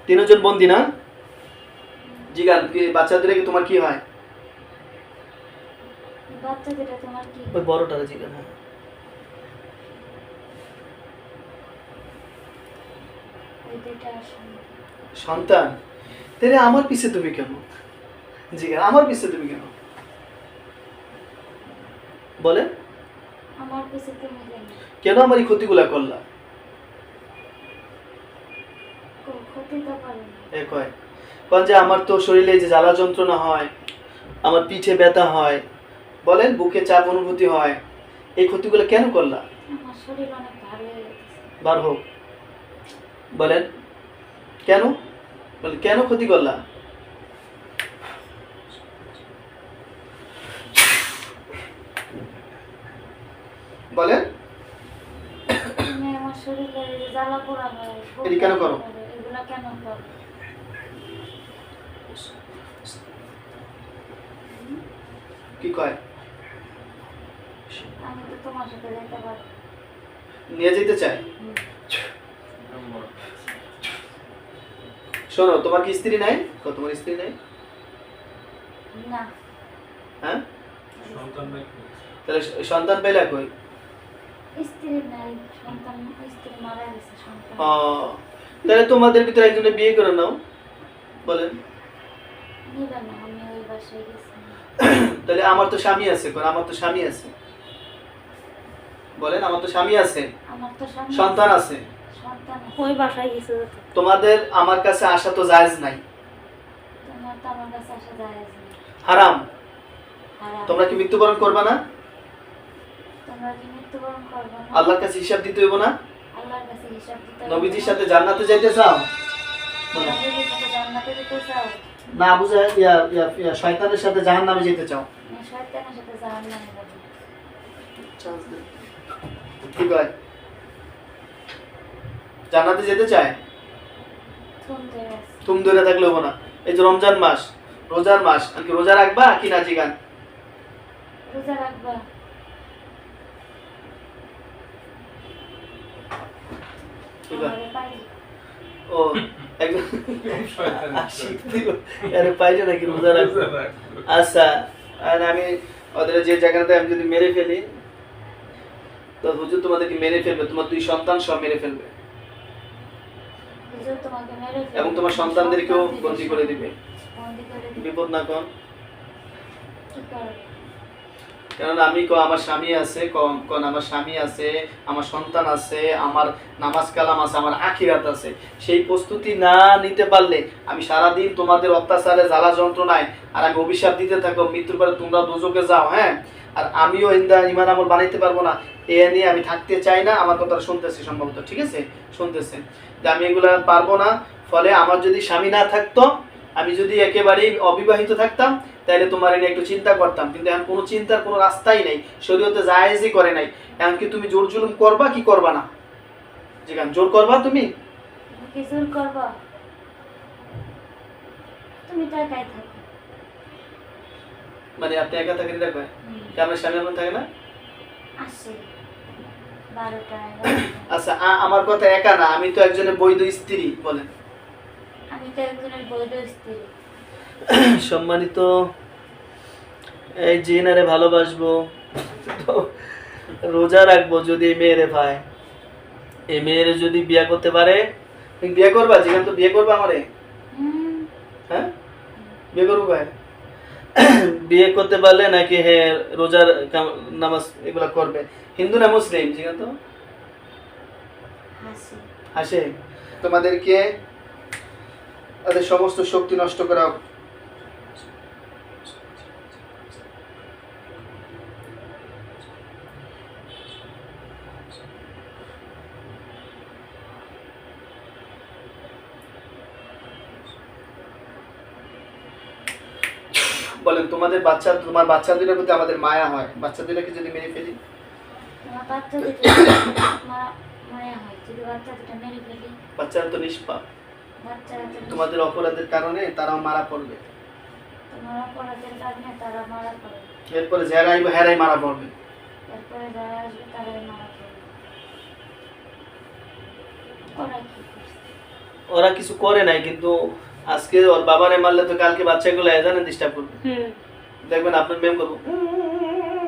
তিনজন বন্দি না? জিগান বাচ্চাদের কি তোমার কি হয়? বাচ্চাদের তোমার কি? ওই বড়টার জিগান। হ্যাঁ ওই দুইটা সন্তান। তাহলে আমার পিছে তুমি কেন? জিগান আমার পিছে তুমি কেন বলে? আমার পিছে তুমি কেন আমার এই ক্ষতিগুলা করলা? ক্ষতি তো করে না। কয় কোন যে আমার তো শরীরে যে জ্বালা যন্ত্রণা হয়, আমার পিঠে ব্যথা হয়, বলেন বুকে চাপ অনুভূতি হয়, এই ক্ষতিগুলো কেন করলা? আমার শরীর অনেক ভারী হয়ে গেছে। বার হোক বলেন কেন? বলেন কেন ক্ষতি করলা? বলেন তুমি আমার শরীরে জ্বালা পোড়া হয়, এটি কেন করো? এগুলা কেন করো? কি কয়? আমি তো তোমার সাথে যেতে পারি। নিয়ে যেতে চাই। শোনো, তোমার কি স্ত্রী নাই? তোমার স্ত্রী নাই না। হ্যাঁ তাহলে সন্তান পেলা কই? স্ত্রী নাই, সন্তান, স্ত্রী মারা গেছে, সন্তান। তাহলে তোমাদের ভিতরে একজনে বিয়ে করে নাও। বলেন নিবে না, আমি ওই বাসায় গেছি। তাহলে আমার তো স্বামী আছে, আমার তো স্বামী আছে। বলেন আমার তো স্বামী আছে, আমার তো সন্তান আছে। সন্তান ওই বাসায় গেছে। তোমাদের আমার কাছে আসা তো জায়েজ নাই। তোমার তো আমার কাছে আসা জায়েজ না, হারাম। হারাম। তোমরা কি মৃত্যুবরণ করবে না? তোমরা কি মৃত্যুবরণ করবে না? আল্লাহর কাছে হিসাব দিতে হইব না? আল্লাহর কাছে হিসাব দিতে হবে। নবীজির সাথে জান্নাতে যাইতে চাও? নবীজির সাথে জান্নাতে যেতে চাও? না বুঝা শয়তানের সাথে জাহান্নামে যেতে চাও? শয়তানের সাথে জাহান্নামে যাবে। ঠিক হয়, জান্নাতে যেতে চায়? তুম ধরে থাকলে হবো না। এই যে রমজান মাস, রোজার মাস, কি রোজা রাখবা কি না জিগান? রোজা রাখবা। ও একদম পাইছো নাকি রোজা রাখবো? আচ্ছা, আর আমি ওদের যে জায়গাটাতে আমি যদি মেরে ফেলি তো হুজুর তোমাদেরকে মেরে ফেলবে, তোমার 2 সন্তান সব মেরে ফেলবে এবং তোমার সন্তানদেরকেও বন্দী করে দিবে। বিপদ না কোন? কারণ আমি আমার স্বামী আছে, কোন আমার স্বামী আছে, আমার সন্তান আছে, আমার নামাজ কালাম আছে, আমার আখিরাত আছে। সেই প্রস্তুতি না নিতে পারলে আমি সারাদিন তোমাদের অত্যাচারে জ্বালা যন্ত্রণায় আর আমি অভিশাপ দিতে থাকবো, মৃত্যুর পরে তোমরা দোজখে যাও। হ্যাঁ, আর আমিও ইমান আমল বানাইতে পারবো না, এ নিয়ে আমি থাকতে চাই না। আমার কথা শুনতেছে সম্ভবত, ঠিক আছে, শুনতেছে যে আমি এগুলা পারবো না। ফলে আমার যদি স্বামী না থাকতো, আমি যদি একেবারেই অবিবাহিত থাকতাম, তাহলে তোমার এনে একটু চিন্তা করতাম, কিন্তু এখন কোনো চিন্তার কোনো রাস্তাই নেই, শরীয়তে জায়েজই করে নাই। এখন কি তুমি জোর জুলুম করবা কি করবা না? জিগান জোর করবা? তুমি কি জোর করবা? তুমি তো একাই থাকো। মানে আপনি একা থাকেন? এটা কয় কি আপনার স্বামী আপনার থাকে না? আসে 12টায়। আচ্ছা, আমার কথা একা না, আমি তো একজনের বৈধ স্ত্রী। বলেন আমি তো একজনের বৈধ স্ত্রী। সম্মানিত, এই জিনারে ভালোবাসবো, রোজা রাখবো যদি মেয়েরে পায়, এই মেয়েরে যদি বিয়ে করতে পারে, তুমি বিয়ে করবা? জিগান তো বিয়ে করবা আমারে? হ্যাঁ, বিয়ে করবো ভাই। বিয়ে করতে পারলে নাকি হ্যাঁ রোজার নামাজ এগুলা করবে? হিন্দু না মুসলিম? জিগান তো হাসে। তোমাদেরকে তাদের সমস্ত শক্তি নষ্ট করা। বলেন তোমার বাচ্চাদের প্রতি আমাদের মায়া হয়, বাচ্চাদেরকে যদি মেরে ফেলি? বাচ্চারা তো নিষ্পাপ, তোমাদের অপরাধের কারণে তারাও মারা পড়বে। এরপরে যারা আইব হেরাই মারা পড়বে। ওরা কিছু করে নাই, কিন্তু আজকে ওর বাবারে মারলে তো কালকে বাচ্চাগুলো এজানে ডিস্টার্ব করবে। দেখবেন আপনার মেম করবো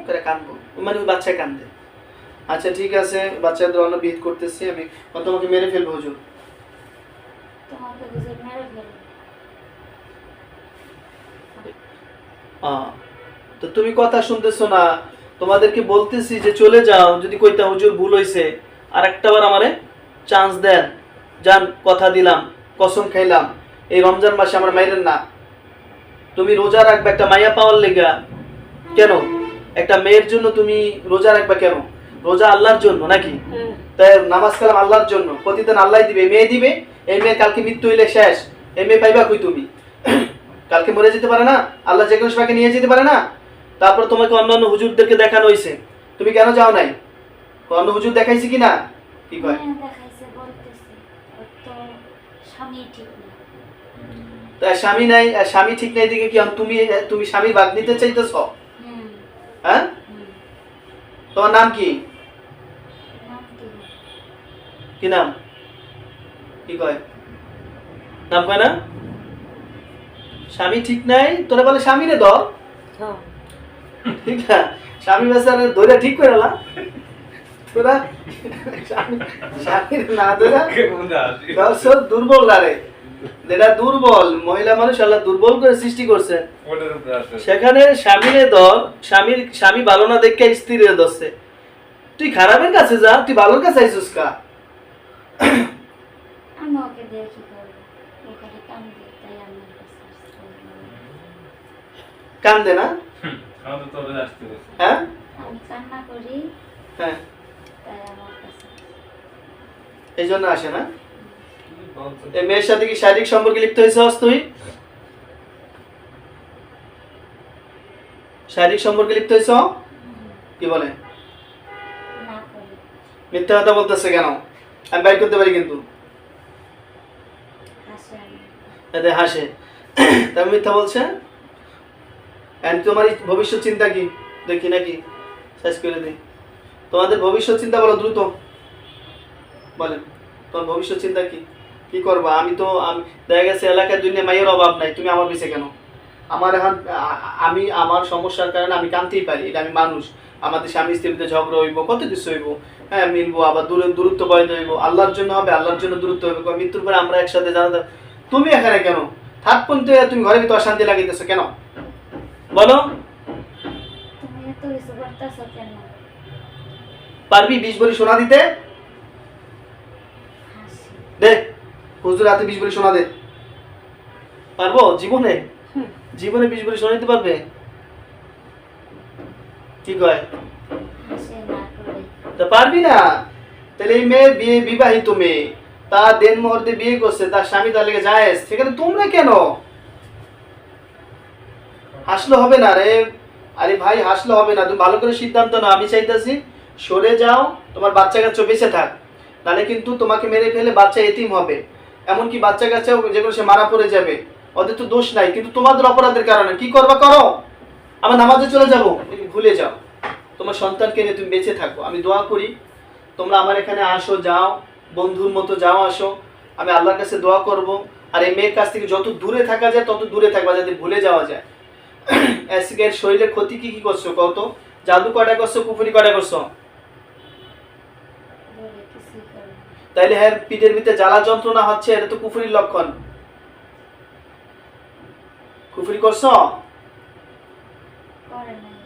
করে কানবো, মানে ওই বাচ্চা কান্দে। আচ্ছা ঠিক আছে, বাচ্চাদের অন্য বিহিত করতেছি আমি, তোমাকে মেরে ফেলবো হুজুর। তোমাকে হুজুর মেরে ফেলবে। তো তুমি কথা শুনতেছো না, তোমাদেরকে বলতেছি যে চলে যাও, যদি কইতা হুজুর ভুল হইছে আর একটাবার আমারে চান্স দেন, যান কথা দিলাম, কসম খাইলাম এই রমজান মাসে আমার মাইরেন না। তুমি রোজা রাখবে একটা মাইয়া পাওয়ার লেগা, কেন একটা মেয়ের জন্য তুমি রোজা রাখবে কেন? রোজা আল্লাহর জন্য নাকি? তাই নামাজ কালাম আল্লাহর জন্য, প্রতিদিন আল্লাহ দিবে, মেয়ে দিবে। এই মেয়ে কালকে মৃত্যু হইলে শেষ, এই মেয়ে পাইবা কই তুমি? কালকে মরে যেতে পারে না, আল্লাহ যে কোনো সময় নিয়ে যেতে পারে না। তারপর তোমাকে অন্যান্য হুজুরদেরকে দেখানো হয়েছে, তুমি কেন যাও নাই? অন্য হুজুর দেখাইছি কিনা? কি কয়? দেখাইছে, বলতেছে ওর তো স্বামী ঠিক না। তা স্বামী নাই, স্বামী ঠিক নাই দিকে কি তুমি তুমি স্বামীর ভাগ নিতে চাইতেছ? হ্যাঁ, তোমার নাম কি? নাম কি? কি নাম? কি কয়? নাম কয় না? স্বামী ঠিক নাই, তোরা বলে স্বামী রে ধর। ঠিক না, স্বামী বেচারা ধরে ঠিক করে না তোরা, স্বামী না ধরে দর্শক দুর্বল লারে, যেটা দুর্বল মহিলা মানুষ আল্লাহ দুর্বল করে সৃষ্টি করছে, সেখানে স্বামীরে ধর। স্বামী ভালো না দেখে স্ত্রীরে ধরছে। তুই খারাপের কাছে যা, তুই ভালোর কাছে আইসুস কা? আমি ওকে দিয়ে কি করবো? ওখানে কান্দে, তাই আমার কাছে আসছে। কান্দে না? হ্যাঁ, আমি কান্না করি, হ্যাঁ, তাই আমার কাছে আসছে। এই জন্য আসে না। এই মেয়ের সাথে কি শারীরিক সম্পর্কে লিপ্ত হয়েছিস তুই? শারীরিক সম্পর্কে লিপ্ত হয়েছ? কি বলে? না করি। মিথ্যা কথা বলতেছে কেন? আমি বাইর করতে পারি কিন্তু। হাসে আমি। এতে হাসে, তাই মিথ্যা বলছে। এন্ড তোমার ভবিষ্যৎ চিন্তা কি দেখি নাকি শেষ করে দিই। তোমাদের ভবিষ্যৎ চিন্তা বলো দ্রুত বলেন, তোমার ভবিষ্যৎ চিন্তা কি? কি করবা? আমি দেখা গেছে এলাকায় দুনিয়া মাইয়ের অভাব নাই, তুমি আমার পিছে কেন? আমার এখন আমি আমার সমস্যার কারণে আমি কানতেই পারি, এটা আমি মানুষ। আমাদের স্বামী স্ত্রীতে ঝগড়া হইব, কত কিছু হইব, হ্যাঁ মিলবো, আবার দূরত্ব বয়দ হইব, আল্লাহর জন্য হবে, আল্লাহর জন্য দূরত্ব হইব, মৃত্যুর পরে আমরা একসাথে জানাতে। তুমি এখানে কেন থাক পর্যন্ত তুমি ঘরের ভিতরে অশান্তি লাগিতেছো কেন বলো? তুমি এত কিছু করতেছো কেন? পারবি 20 ভরি সোনা দিতে? হাসি। দে হুজুর হাতে 20 ভরি সোনা দে। পারবো? জীবনে 20 ভরি সোনা দিতে পারবে? কি কয়? হাসে না করে। তা পারবি না? তাহলে এই মেয়ে বিবাহিত মেয়ে, তার দেন মুহূর্তে বিয়ে করছে, তার স্বামী তার লেগে যায়, সেখানে তোমরা কেন? হাসলে হবে না রে, আরে ভাই হাসলে হবে না, তুমি ভালো করে সিদ্ধান্ত নাও। আমি চাইতেছি সরে যাও, তোমার বাচ্চা কাচ্চা বেঁচে থাক, তাহলে কিন্তু তোমাকে মেরে ফেলে বাচ্চা এতিম হবে, এমনকি বাচ্চা কাচ্চাও যেগুলো সে মারা পড়ে যাবে। ওদের তো দোষ নাই, কিন্তু তোমাদের অপরাধের কারণে কি করবা করো। আমার নামাজে চলে যাবো, ভুলে যাও, তোমার সন্তানকে নিয়ে তুমি বেঁচে থাকো। আমি দোয়া করি তোমরা আমার এখানে আসো, যাও, বন্ধুর মতো যাও আসো, আমি আল্লাহর কাছে দোয়া করব। আর এই মেয়ের কাছ থেকে যত দূরে থাকা যায় তত দূরে থাকবা, যাতে ভুলে যাওয়া যায়। অ্যাসিকের শরীরে ক্ষতি কি কি করছো কত? জাদু কয়টা করছো, কুফরি কয়টা করছো? বলে কিছুই করে না। তাইলে হ্যাঁ পিঠের ভিতরে জ্বালা যন্ত্রণা হচ্ছে, এটা তো কুফরির লক্ষণ। কুফরি করছো? করে নাই।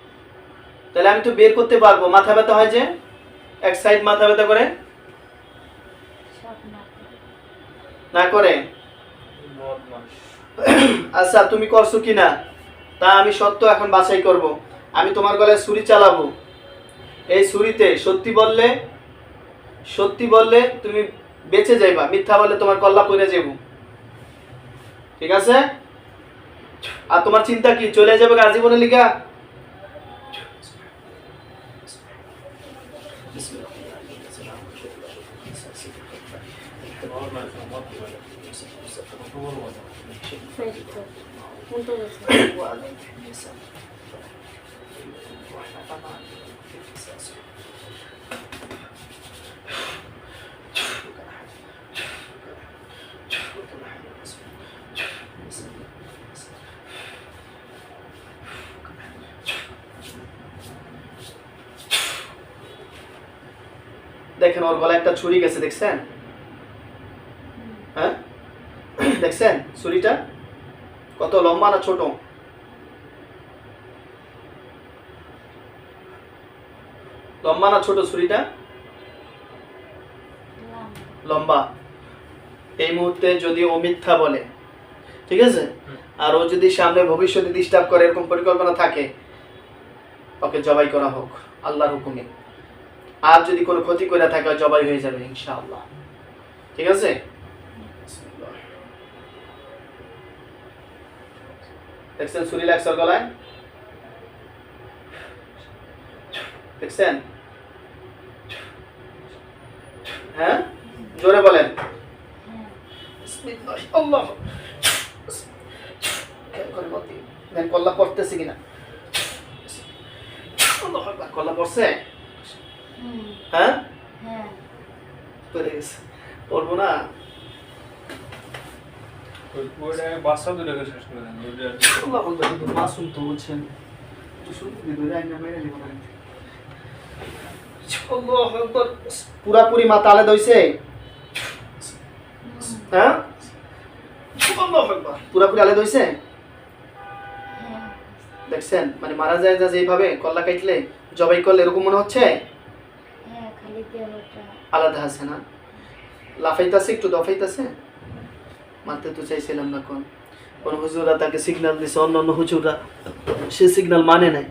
তাহলে আমি তো বের করতে পারবো। মাথা ব্যথা হয় যে এক সাইড মাথা ব্যথা করে, সব না করে। না করে? আচ্ছা তুমি করছো কিনা তা আমি সত্য এখন বাছাই করব। আমি তোমার গলায় ছুরি চালাবো, এই ছুরিতে সত্যি বললে তুমি বেঁচে যাইবা, মিথ্যা বললে তোমার কল্লা পড়ে যাব, ঠিক আছে? আর তোমার চিন্তা কি চলে যাবে আজীবনের লিগা? দেখেন ওর গলায় একটা ছুরি গেছে, দেখছেন? হ্যাঁ, দেখছেন ছুরিটা কত লম্বা না ছোট? লম্বা না ছোট ছুরিটা? লম্বা। এই মুহূর্তে যদি ও মিথ্যা বলে, ঠিক আছে, আর ও যদি সামনে ভবিষ্যতে ডিস্টার্ব করে এরকম পরিকল্পনা থাকে, ওকে জবাই করা হোক আল্লাহর হুকুমে। আর যদি কোনো ক্ষতি করে থাকে জবাই হয়ে যাবে ইনশাআল্লাহ, ঠিক আছে? দেখছেন ছুরি লাগছে ওর গলায়, দেখছেন? হ্যাঁ, জোরে বলেন। আল্লাহ, কল্লা পড়তেছে কিনা? কল্লা পড়ছে? হ্যাঁ, পড়ে গেছে। পড়বো না? বাচ্চা দুটোকে শেষ করে দেন। আল্লাহ বলবে কিন্তু মাসুম তো বলছেন, পুরাপুরি মাথা আলাদা হইছে। হ্যাঁ, পুরাপুরি আলাদা হইছে। দেখছেন, মানে মারা যায় যা যেভাবে কল্লা কাটলে জবাই করলে এরকম মনে হচ্ছে আলাদা আছে না? লাফাইতাছে একটু, দফাইতাছে। মারতে তো চাইছিলাম না, কোন হুজুরা তাকে সিগন্যাল দিছে, অন্য হুজুরা সে সিগন্যাল মানে নাই।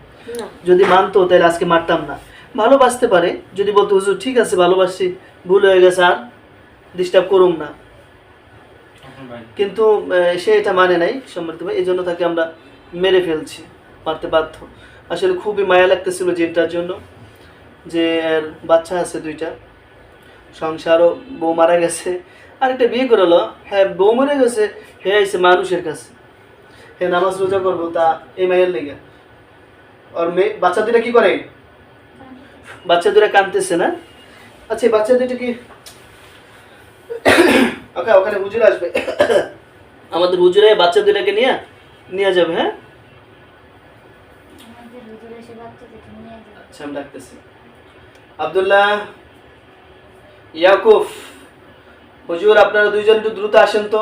যদি মানতো তাহলে আজকে মারতাম না। ভালোবাসতে পারে, যদি বলতো হুজুর ঠিক আছে ভালোবাসি, ভুল হয়ে গেছে, আর ডিস্টার্ব করুম না, কিন্তু সে এটা মানে নাই সম্মানিত ভাই, এই জন্য তাকে আমরা মেরে ফেলছি, মারতে বাধ্য। আসলে খুবই মায়া লাগতেছিল জিনটার জন্য, যে এর বাচ্চা আছে দুইটা, সংসারও, বউ মারা গেছে, আরেকটা বিয়ে করালো। হ্যাঁ, বউ মরে গেছে, হে আইসে মানুষের কাছে, হে নামাজ রোজা করবো তা এই মায়ের লেগে। আর মেয়ে বাচ্চা দুটা কি করে? বাচ্চা দুটা কাঁদতেছে না? আচ্ছা, এই বাচ্চা দুটো কি ওখানে হুজুর আসবে, আমাদের হুজুরে বাচ্চা দুটাকে নিয়ে যাবে। হ্যাঁ, আচ্ছা আমি ডাকতেছি। আব্দুল্লাহ, ইয়াকুব, হুজুর আপনারা দুইজন একটু দ্রুত আসেন তো।